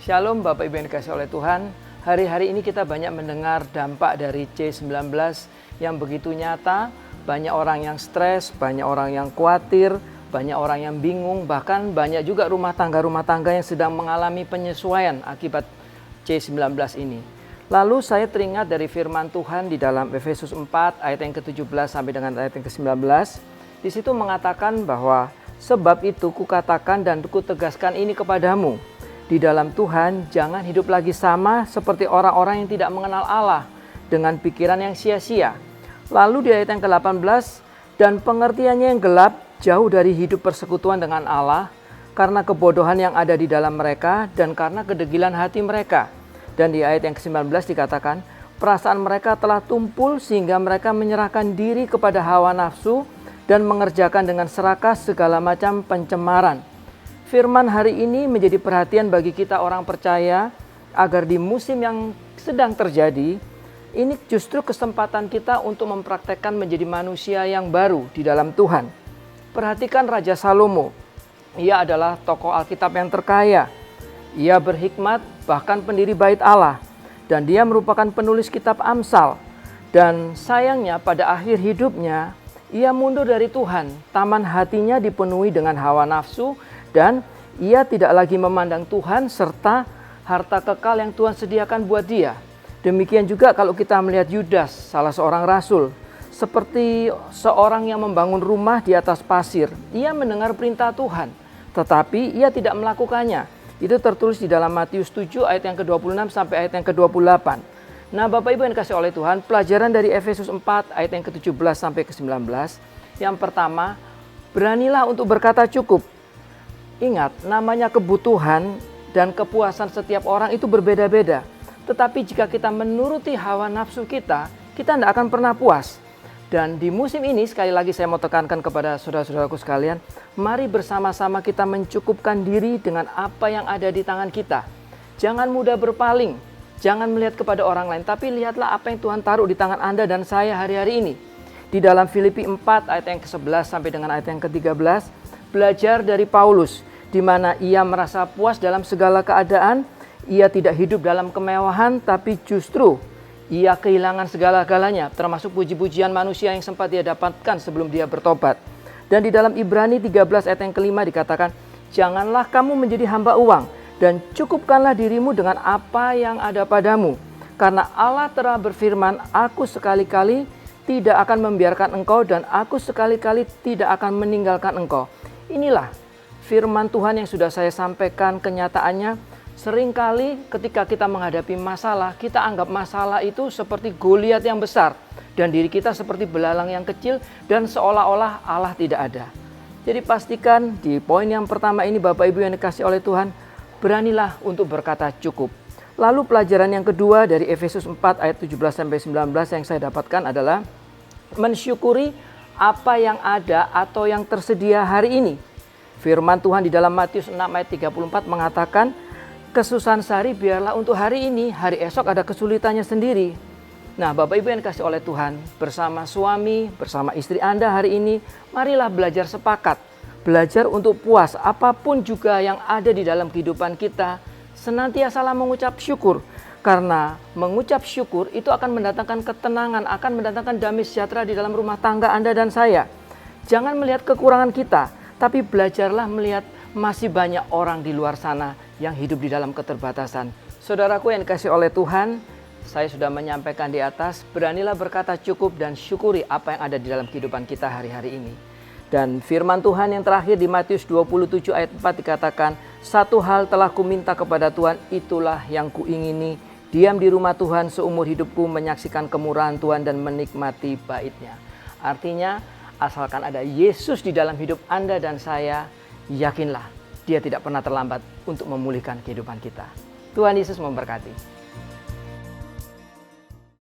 Shalom Bapak Ibu yang dikasihi oleh Tuhan. Hari-hari ini kita banyak mendengar dampak dari C19 yang begitu nyata. Banyak orang yang stres, banyak orang yang khawatir, banyak orang yang bingung. Bahkan banyak juga rumah tangga yang sedang mengalami penyesuaian akibat C19 ini. Lalu saya teringat dari firman Tuhan di dalam Efesus 4 ayat yang ke-17 sampai dengan ayat yang ke-19. Di situ mengatakan bahwa sebab itu kukatakan dan kutegaskan ini kepadamu. Di dalam Tuhan jangan hidup lagi sama seperti orang-orang yang tidak mengenal Allah dengan pikiran yang sia-sia. Lalu di ayat yang ke-18, dan pengertiannya yang gelap jauh dari hidup persekutuan dengan Allah karena kebodohan yang ada di dalam mereka dan karena kedegilan hati mereka. Dan di ayat yang ke-19 dikatakan, perasaan mereka telah tumpul sehingga mereka menyerahkan diri kepada hawa nafsu dan mengerjakan dengan serakah segala macam pencemaran. Firman hari ini menjadi perhatian bagi kita orang percaya agar di musim yang sedang terjadi, ini justru kesempatan kita untuk mempraktekkan menjadi manusia yang baru di dalam Tuhan. Perhatikan Raja Salomo. Ia adalah tokoh Alkitab yang terkaya. Ia berhikmat, bahkan pendiri bait Allah. Dan dia merupakan penulis kitab Amsal. Dan sayangnya pada akhir hidupnya, ia mundur dari Tuhan. Taman hatinya dipenuhi dengan hawa nafsu. Dan ia tidak lagi memandang Tuhan serta harta kekal yang Tuhan sediakan buat dia. Demikian juga kalau kita melihat Yudas, salah seorang rasul. Seperti seorang yang membangun rumah di atas pasir. Ia mendengar perintah Tuhan, tetapi ia tidak melakukannya. Itu tertulis di dalam Matius 7 ayat yang ke-26 sampai ayat yang ke-28. Nah Bapak Ibu yang dikasihi oleh Tuhan, pelajaran dari Efesus 4 ayat yang ke-17 sampai ke-19. Yang pertama, beranilah untuk berkata cukup. Ingat, namanya kebutuhan dan kepuasan setiap orang itu berbeda-beda. Tetapi jika kita menuruti hawa nafsu kita tidak akan pernah puas. Dan di musim ini, sekali lagi saya mau tekankan kepada saudara-saudaraku sekalian, mari bersama-sama kita mencukupkan diri dengan apa yang ada di tangan kita. Jangan mudah berpaling, jangan melihat kepada orang lain, tapi lihatlah apa yang Tuhan taruh di tangan Anda dan saya hari-hari ini. Di dalam Filipi 4 ayat yang ke-11 sampai dengan ayat yang ke-13, belajar dari Paulus, di mana ia merasa puas dalam segala keadaan. Ia tidak hidup dalam kemewahan, tapi justru ia kehilangan segala-galanya, termasuk puji-pujian manusia yang sempat dia dapatkan sebelum dia bertobat. Dan di dalam Ibrani 13 ayat yang ke-5 dikatakan, janganlah kamu menjadi hamba uang, dan cukupkanlah dirimu dengan apa yang ada padamu. Karena Allah telah berfirman, aku sekali-kali tidak akan membiarkan engkau, dan aku sekali-kali tidak akan meninggalkan engkau. Inilah firman Tuhan yang sudah saya sampaikan kenyataannya. Seringkali ketika kita menghadapi masalah, kita anggap masalah itu seperti Goliat yang besar. Dan diri kita seperti belalang yang kecil dan seolah-olah Allah tidak ada. Jadi pastikan di poin yang pertama ini Bapak Ibu yang dikasihi oleh Tuhan, beranilah untuk berkata cukup. Lalu pelajaran yang kedua dari Efesus 4 ayat 17-19 yang saya dapatkan adalah mensyukuri apa yang ada atau yang tersedia hari ini. Firman Tuhan di dalam Matius 6 ayat 34 mengatakan, kesusahan sehari biarlah untuk hari ini, hari esok ada kesulitannya sendiri. Nah Bapak Ibu yang dikasihi oleh Tuhan, bersama suami, bersama istri Anda hari ini, marilah belajar sepakat. Belajar untuk puas, apapun juga yang ada di dalam kehidupan kita, senantiasalah mengucap syukur. Karena mengucap syukur itu akan mendatangkan ketenangan, akan mendatangkan damai sejahtera di dalam rumah tangga Anda dan saya. Jangan melihat kekurangan kita, tapi belajarlah melihat masih banyak orang di luar sana yang hidup di dalam keterbatasan. Saudaraku yang dikasihi oleh Tuhan, saya sudah menyampaikan di atas, beranilah berkata cukup dan syukuri apa yang ada di dalam kehidupan kita hari-hari ini. Dan firman Tuhan yang terakhir di Matius 27 ayat 4 dikatakan, satu hal telah kuminta kepada Tuhan, itulah yang kuingini, diam di rumah Tuhan seumur hidupku, menyaksikan kemurahan Tuhan dan menikmati bait-Nya. Artinya, asalkan ada Yesus di dalam hidup Anda dan saya, yakinlah dia tidak pernah terlambat untuk memulihkan kehidupan kita. Tuhan Yesus memberkati.